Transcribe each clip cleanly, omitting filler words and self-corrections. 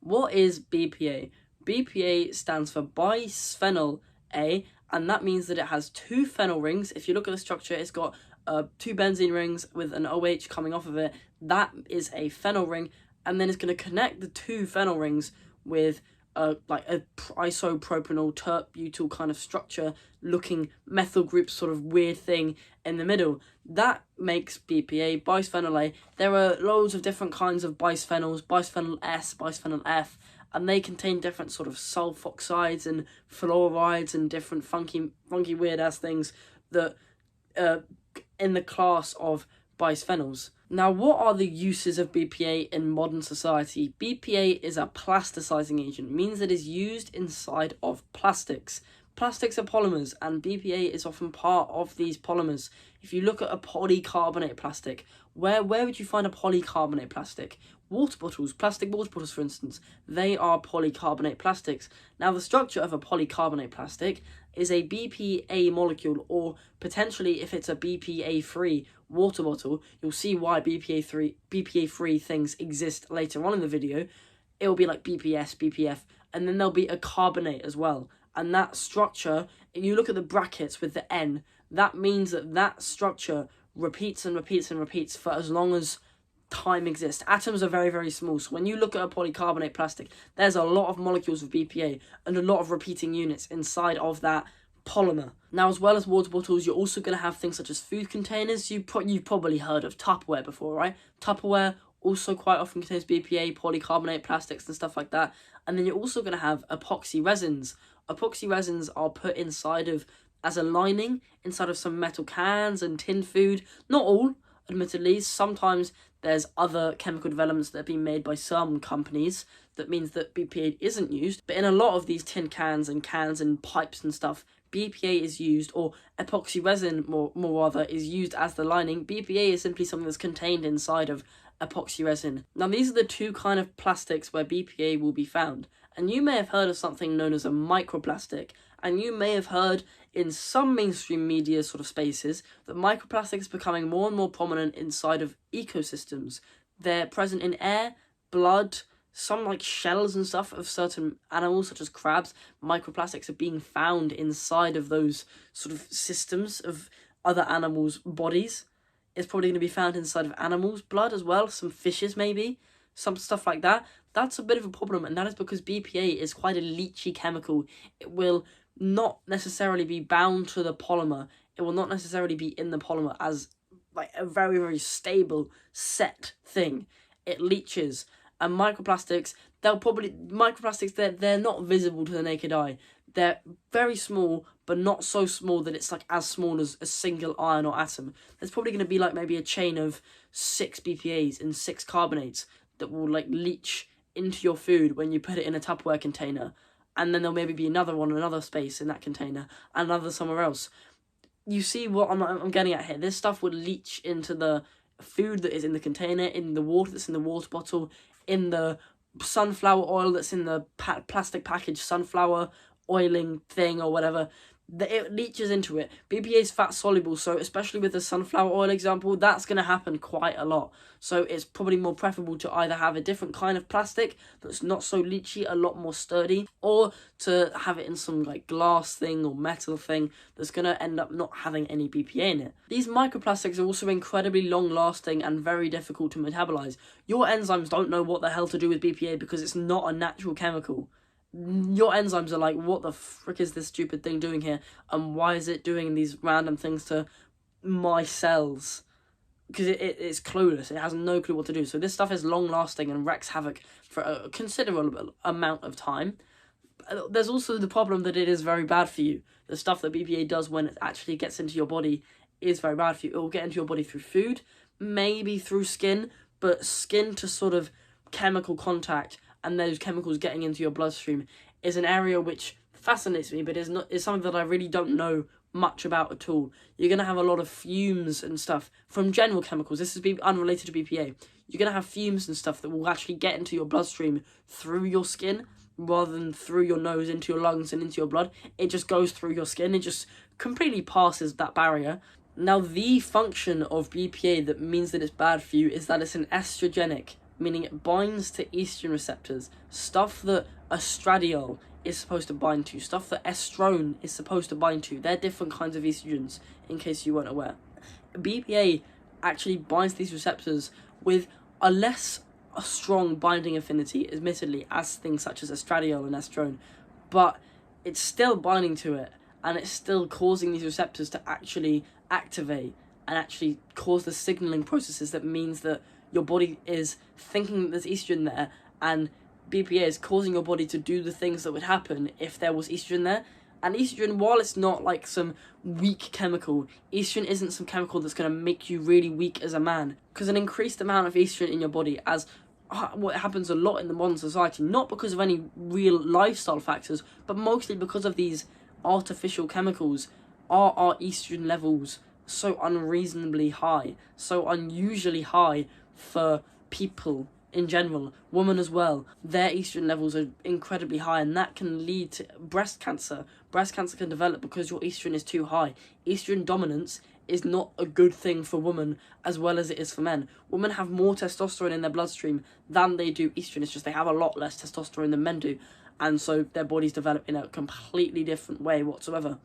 What is BPA? BPA stands for bisphenol A, and that means that it has two phenyl rings. If you look at the structure, it's got two benzene rings with an OH coming off of it. That is a phenyl ring, and then it's going to connect the two phenyl rings with like a isopropanol tert-butyl kind of structure looking methyl group sort of weird thing in the middle. That makes BPA, bisphenol A. There are loads of different kinds of bisphenols, bisphenol S, bisphenol F, and they contain different sort of sulfoxides and fluorides and different funky weird ass things that in the class of bisphenols. Now, what are the uses of BPA in modern society? BPA is a plasticizing agent, means it is used inside of plastics. Plastics are polymers, and BPA is often part of these polymers. If you look at a polycarbonate plastic, where would you find a polycarbonate plastic? Water bottles, plastic water bottles for instance, they are polycarbonate plastics. Now, the structure of a polycarbonate plastic is a BPA molecule, or potentially if it's a BPA-free water bottle, you'll see why BPA-free things exist later on in the video. It will be like BPS, BPF, and then there'll be a carbonate as well. And that structure, if you look at the brackets with the N, that means that structure repeats and repeats and repeats for as long as time exists. Atoms are very, very small, so when you look at a polycarbonate plastic, there's a lot of molecules of BPA and a lot of repeating units inside of that polymer. Now, as well as water bottles, you're also going to have things such as food containers. You've probably heard of Tupperware before, right? Tupperware also quite often contains BPA, polycarbonate plastics and stuff like that. And then you're also going to have epoxy resins. Epoxy resins are put inside of, as a lining, inside of some metal cans and tin food. Not all, admittedly. Sometimes there's other chemical developments that have been made by some companies that means that BPA isn't used. But in a lot of these tin cans and pipes and stuff, BPA is used, or epoxy resin more rather, is used as the lining. BPA is simply something that's contained inside of epoxy resin. Now, these are the two kind of plastics where BPA will be found. And you may have heard of something known as a microplastic, and you may have heard in some mainstream media sort of spaces that microplastic is becoming more and more prominent inside of ecosystems. They're present in air, blood, some like shells and stuff of certain animals such as crabs. Microplastics are being found inside of those sort of systems of other animals' bodies. It's probably going to be found inside of animals' blood as well, some fishes maybe, some stuff like that. That's a bit of a problem, and that is because BPA is quite a leachy chemical. It will not necessarily be bound to the polymer. It will not necessarily be in the polymer as like a very, very stable set thing. It leaches. And microplastics, they're not visible to the naked eye. They're very small, but not so small that it's like as small as a single ion or atom. There's probably going to be like maybe a chain of 6 BPAs and 6 carbonates that will like leach into your food when you put it in a Tupperware container. And then there'll maybe be another one, another space in that container, and another somewhere else. You see what I'm getting at here? This stuff would leach into the food that is in the container, in the water that's in the water bottle, in the sunflower oil that's in the plastic package sunflower oiling thing or whatever. It leaches into it. BPA is fat soluble, so especially with the sunflower oil example, that's going to happen quite a lot. So it's probably more preferable to either have a different kind of plastic that's not so leachy, a lot more sturdy, or to have it in some like glass thing or metal thing that's going to end up not having any BPA in it. These microplastics are also incredibly long lasting and very difficult to metabolize. Your enzymes don't know what the hell to do with BPA because it's not a natural chemical. Your enzymes are like, what the frick is this stupid thing doing here? And why is it doing these random things to my cells? Because it's clueless. It has no clue what to do. So this stuff is long-lasting and wreaks havoc for a considerable amount of time. There's also the problem that it is very bad for you. The stuff that BPA does when it actually gets into your body is very bad for you. It will get into your body through food, maybe through skin, but skin to sort of chemical contact and those chemicals getting into your bloodstream is an area which fascinates me, but is something that I really don't know much about at all. You're going to have a lot of fumes and stuff from general chemicals. This is unrelated to BPA. You're going to have fumes and stuff that will actually get into your bloodstream through your skin rather than through your nose into your lungs and into your blood. It just goes through your skin. It just completely passes that barrier. Now, the function of BPA that means that it's bad for you is that it's an estrogenic. meaning it binds to estrogen receptors, stuff that estradiol is supposed to bind to, stuff that estrone is supposed to bind to. They're different kinds of estrogens, in case you weren't aware. BPA actually binds these receptors with a less strong binding affinity, admittedly, as things such as estradiol and estrone, but it's still binding to it, and it's still causing these receptors to actually activate and actually cause the signaling processes that means that your body is thinking that there's estrogen there, and BPA is causing your body to do the things that would happen if there was estrogen there. And estrogen, while it's not like some weak chemical, estrogen isn't some chemical that's going to make you really weak as a man. Because an increased amount of estrogen in your body, as what happens a lot in the modern society, not because of any real lifestyle factors, but mostly because of these artificial chemicals, are our estrogen levels so unreasonably high, so unusually high for people in general, women as well. Their estrogen levels are incredibly high, and that can lead to breast cancer. Breast cancer can develop because your estrogen is too high. Estrogen dominance is not a good thing for women as well as it is for men. Women have more testosterone in their bloodstream than they do estrogen. It's just they have a lot less testosterone than men do, and so their bodies develop in a completely different way whatsoever.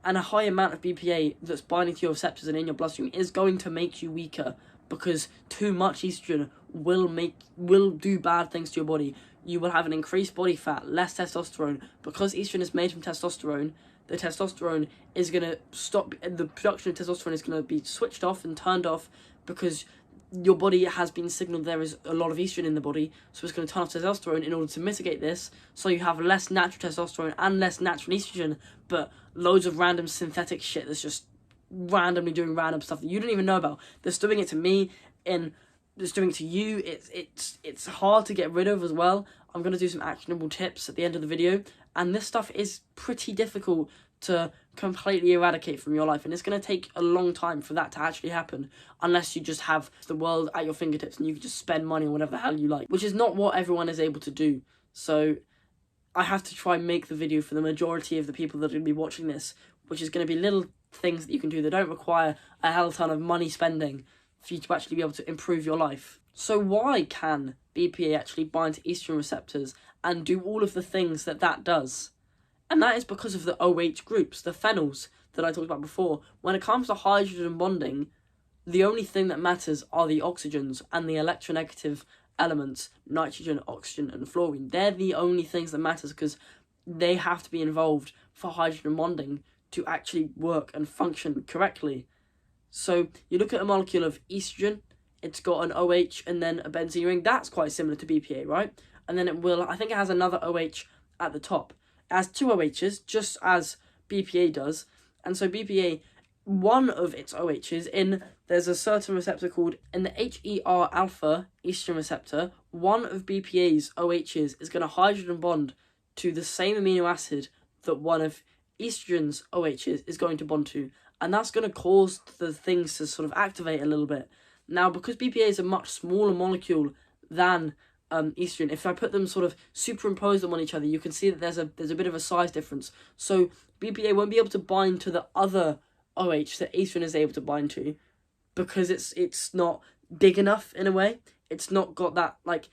And a high amount of BPA that's binding to your receptors and in your bloodstream is going to make you weaker, because too much estrogen will do bad things to your body. You will have an increased body fat, less testosterone. Because estrogen is made from testosterone, the testosterone is going to stop, the production of testosterone is going to be switched off and turned off, because your body has been signaled there is a lot of estrogen in the body, so it's going to turn off testosterone in order to mitigate this, so you have less natural testosterone and less natural estrogen, but loads of random synthetic shit that's just randomly doing random stuff that you don't even know about. That's doing it to me, and that's doing it to you. It's hard to get rid of as well. I'm going to do some actionable tips at the end of the video, and this stuff is pretty difficult to completely eradicate from your life, and it's going to take a long time for that to actually happen, unless you just have the world at your fingertips and you can just spend money on whatever the hell you like, which is not what everyone is able to do. So I have to try and make the video for the majority of the people that are going to be watching this, which is going to be little things that you can do that don't require a hell ton of money spending for you to actually be able to improve your life. So why can BPA actually bind to estrogen receptors and do all of the things that that does? And that is because of the OH groups, the phenols that I talked about before. When it comes to hydrogen bonding, the only thing that matters are the oxygens and the electronegative elements, nitrogen, oxygen, and fluorine. They're the only things that matters, because they have to be involved for hydrogen bonding to actually work and function correctly. So you look at a molecule of estrogen, it's got an OH and then a benzene ring. That's quite similar to BPA, right? And then I think it has another OH at the top. It has two OHs, just as BPA does. And so BPA, one of its OHs, there's a certain receptor called, in the HER alpha estrogen receptor, one of BPA's OHs is going to hydrogen bond to the same amino acid that one of estrogen's OHs is going to bond to. And that's going to cause the things to sort of activate a little bit. Now, because BPA is a much smaller molecule than estrogen, if I put them sort of superimposed on each other, you can see that there's a bit of a size difference. So BPA won't be able to bind to the other OH that estrogen is able to bind to, because it's not big enough in a way. It's not got that, like,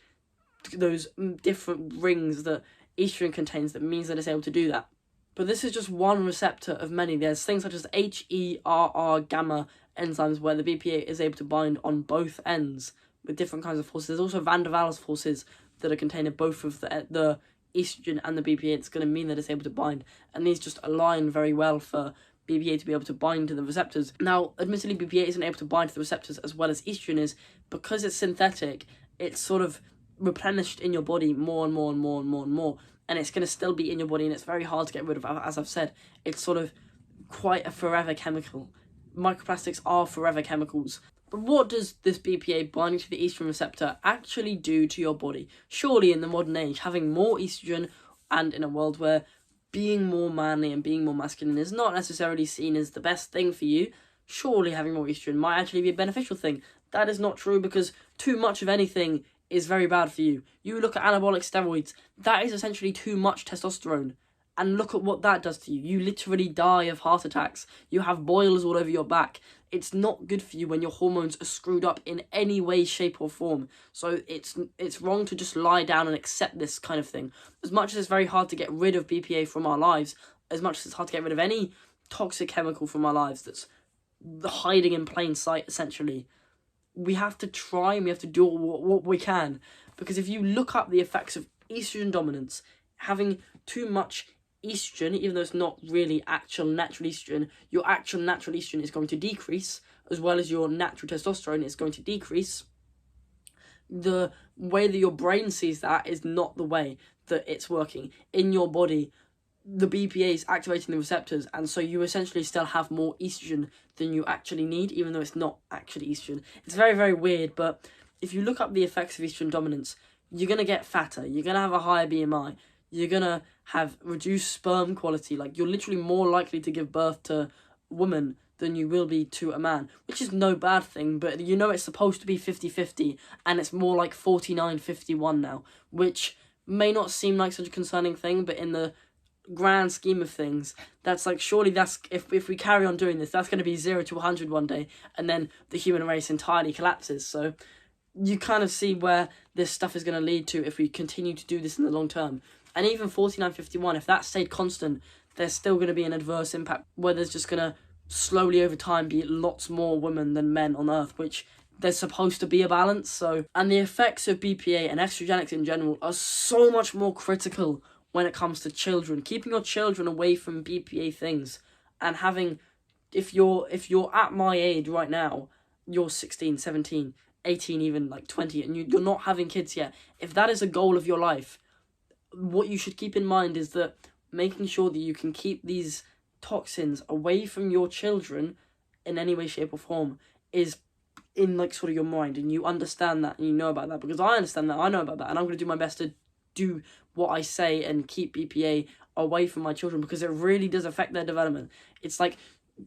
those different rings that estrogen contains that means that it's able to do that. But this is just one receptor of many. There's things such as HERR gamma enzymes where the BPA is able to bind on both ends with different kinds of forces. There's also van der Waals forces that are contained in both of the estrogen and the BPA. It's going to mean that it's able to bind, and these just align very well for BPA to be able to bind to the receptors. Now, admittedly, BPA isn't able to bind to the receptors as well as estrogen is, because it's synthetic. It's sort of replenished in your body more and more and more and more and more, and it's going to still be in your body, and it's very hard to get rid of. As I've said, it's sort of quite a forever chemical. Microplastics are forever chemicals. But what does this BPA binding to the estrogen receptor actually do to your body? Surely in the modern age, having more estrogen, and in a world where being more manly and being more masculine is not necessarily seen as the best thing for you, surely having more estrogen might actually be a beneficial thing. That is not true, because too much of anything is very bad for you. You look at anabolic steroids, that is essentially too much testosterone. And look at what that does to you. You literally die of heart attacks. You have boils all over your back. It's not good for you when your hormones are screwed up in any way, shape or form. So it's wrong to just lie down and accept this kind of thing. As much as it's very hard to get rid of BPA from our lives, as much as it's hard to get rid of any toxic chemical from our lives that's hiding in plain sight, essentially, we have to try and we have to do what we can. Because if you look up the effects of estrogen dominance, having too much estrogen, even though it's not really actual natural estrogen, your actual natural estrogen is going to decrease, as well as your natural testosterone is going to decrease. The way that your brain sees that is not the way that it's working. In your body, the BPA is activating the receptors, and so you essentially still have more estrogen than you actually need, even though it's not actually estrogen. It's very, very weird, but if you look up the effects of estrogen dominance, you're going to get fatter, you're going to have a higher BMI, you're going to have reduced sperm quality. Like, you're literally more likely to give birth to a woman than you will be to a man, which is no bad thing, but you know it's supposed to be 50-50, and it's more like 49-51 now, which may not seem like such a concerning thing, but in the grand scheme of things, that's like, surely that's, if we carry on doing this, that's going to be 0 to 100 one day, and then the human race entirely collapses. So you kind of see where this stuff is going to lead to if we continue to do this in the long term. And even 49-51, if that stayed constant, there's still going to be an adverse impact where there's just going to slowly over time be lots more women than men on Earth, which there's supposed to be a balance. So, and the effects of BPA and estrogenics in general are so much more critical when it comes to children. Keeping your children away from BPA things, and having, if you're at my age right now, you're 16, 17, 18, even like 20, and you're not having kids yet, if that is a goal of your life, what you should keep in mind is that making sure that you can keep these toxins away from your children in any way, shape or form is in like sort of your mind, and you understand that and you know about that, because I understand that, I know about that, and I'm going to do my best to do what I say and keep BPA away from my children, because it really does affect their development. It's like,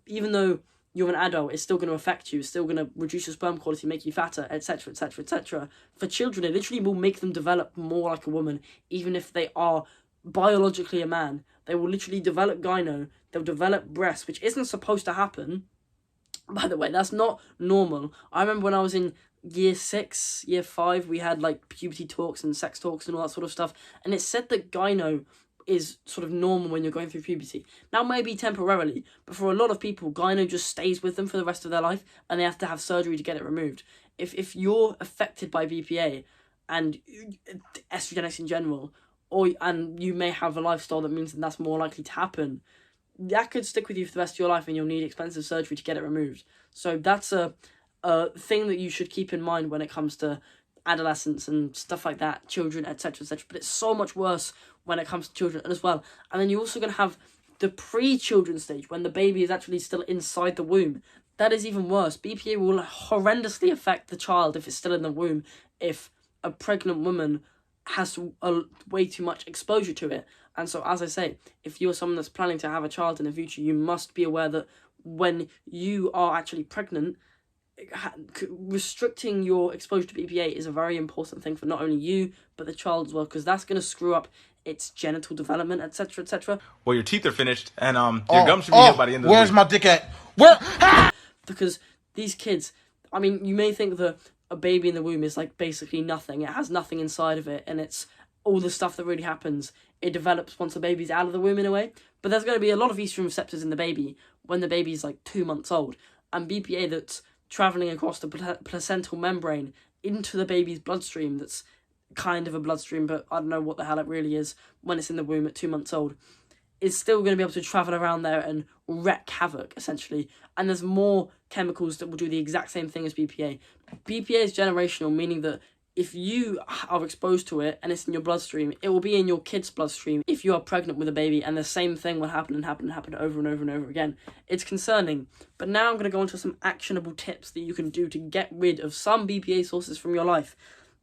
even though you're an adult, it's still going to affect you, it's still going to reduce your sperm quality, make you fatter, etc, etc, etc. For children, it literally will make them develop more like a woman, even if they are biologically a man. They will literally develop gyno, they'll develop breasts, which isn't supposed to happen. By the way, that's not normal. I remember when I was in year 6, year 5, we had like puberty talks and sex talks and all that sort of stuff, and it said that gyno is sort of normal when you're going through puberty. Now, maybe temporarily, but for a lot of people, gyno just stays with them for the rest of their life, and they have to have surgery to get it removed. If you're affected by BPA and estrogenics in general, and you may have a lifestyle that means that that's more likely to happen, that could stick with you for the rest of your life, and you'll need expensive surgery to get it removed. So that's a thing that you should keep in mind when it comes to adolescents and stuff like that, children, etc, etc. But it's so much worse when it comes to children as well. And then you're also going to have the pre-children stage, when the baby is actually still inside the womb. That is even worse. BPA will horrendously affect the child if it's still in the womb, if a pregnant woman has way too much exposure to it. And so, as I say, if you're someone that's planning to have a child in the future, you must be aware that when you are actually pregnant, restricting your exposure to BPA is a very important thing for not only you, but the child as well, because that's going to screw up its genital development, etc, etc. Well, your teeth are finished, and your gums should be healed by the end of the week. Where's my dick at? Where? Because these kids, I mean, you may think that a baby in the womb is like basically nothing. It has nothing inside of it, and it's all the stuff that really happens. It develops once the baby's out of the womb in a way. But there's going to be a lot of estrogen receptors in the baby when the baby's like 2 months old. And BPA that's travelling across the placental membrane into the baby's bloodstream, that's kind of a bloodstream, but I don't know what the hell it really is when it's in the womb at 2 months old, is still going to be able to travel around there and wreak havoc, essentially. And there's more chemicals that will do the exact same thing as BPA. BPA is generational, meaning that if you are exposed to it and it's in your bloodstream, it will be in your kid's bloodstream if you are pregnant with a baby, and the same thing will happen and happen and happen over and over and over again. It's concerning. But now I'm going to go into some actionable tips that you can do to get rid of some BPA sources from your life.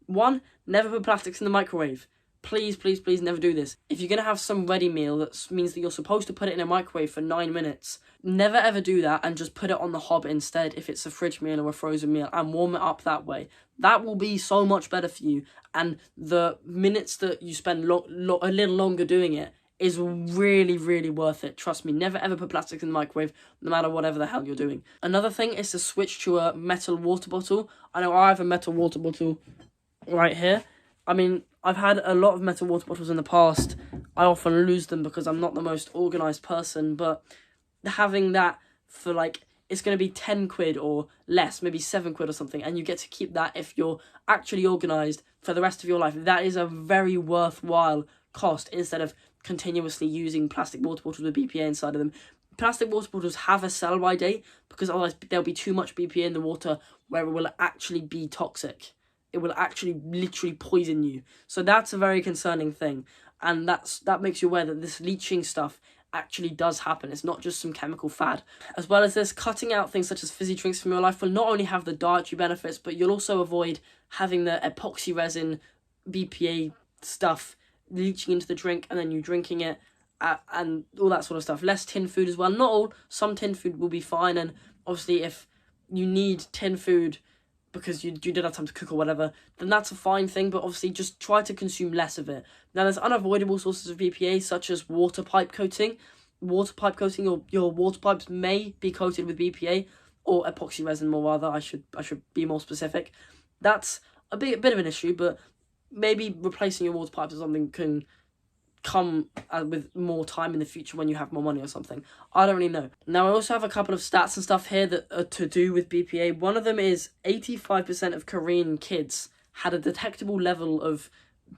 1, never put plastics in the microwave. Please, please, please never do this. If you're going to have some ready meal, that means that you're supposed to put it in a microwave for 9 minutes. Never ever do that, and just put it on the hob instead if it's a fridge meal or a frozen meal, and warm it up that way. That will be so much better for you, and the minutes that you spend a little longer doing it is really, really worth it. Trust me, never ever put plastics in the microwave, no matter whatever the hell you're doing. Another thing is to switch to a metal water bottle. I know I have a metal water bottle right here. I mean, I've had a lot of metal water bottles in the past. I often lose them because I'm not the most organised person, but having that for like, it's going to be 10 quid or less, maybe 7 quid or something, and you get to keep that if you're actually organised for the rest of your life. That is a very worthwhile cost instead of continuously using plastic water bottles with BPA inside of them. Plastic water bottles have a sell-by date because otherwise there'll be too much BPA in the water where it will actually be toxic. It will actually literally poison you. So that's a very concerning thing. And that makes you aware that this leaching stuff actually does happen. It's not just some chemical fad. As well as this, cutting out things such as fizzy drinks from your life will not only have the dietary benefits, but you'll also avoid having the epoxy resin BPA stuff leaching into the drink and then you drinking it and all that sort of stuff. Less tin food as well. Not all. Some tin food will be fine, and obviously if you need tin food because you didn't have time to cook or whatever, then that's a fine thing, but obviously just try to consume less of it. Now, there's unavoidable sources of BPA, such as water pipe coating. Water pipe coating, your water pipes may be coated with BPA, or epoxy resin, more rather, I should be more specific. That's a bit of an issue, but maybe replacing your water pipes or something can come with more time in the future when you have more money or something. I don't really know. Now, I also have a couple of stats and stuff here that are to do with BPA. One of them is 85% of Korean kids had a detectable level of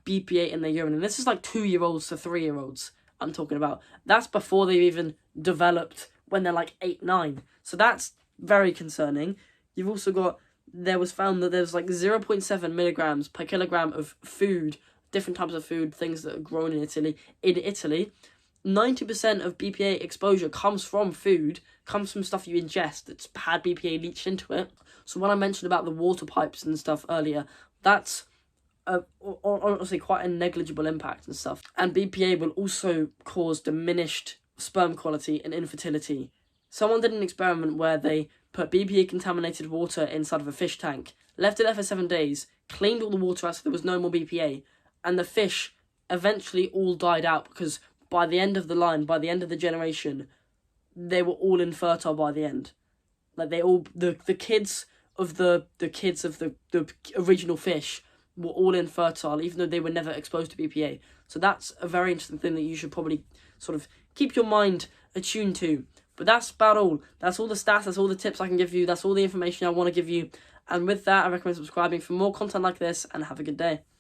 BPA in their urine. And this is like 2-year-olds to 3-year-olds I'm talking about. That's before they've even developed when they're like 8, 9. So that's very concerning. You've also got, there was found that there's like 0.7 milligrams per kilogram of food, different types of food, things that are grown in Italy. 90% of BPA exposure comes from food, comes from stuff you ingest that's had BPA leached into it. So when I mentioned about the water pipes and stuff earlier, that's honestly quite a negligible impact and stuff. And BPA will also cause diminished sperm quality and infertility. Someone did an experiment where they put BPA contaminated water inside of a fish tank, left it there for 7 days, cleaned all the water out so there was no more BPA, and the fish eventually all died out because by the end of the line, by the end of the generation, they were all infertile by the end. Like they all, the kids of the original fish were all infertile, even though they were never exposed to BPA. So that's a very interesting thing that you should probably sort of keep your mind attuned to. But that's about all. That's all the stats, that's all the tips I can give you, that's all the information I want to give you. And with that, I recommend subscribing for more content like this, and have a good day.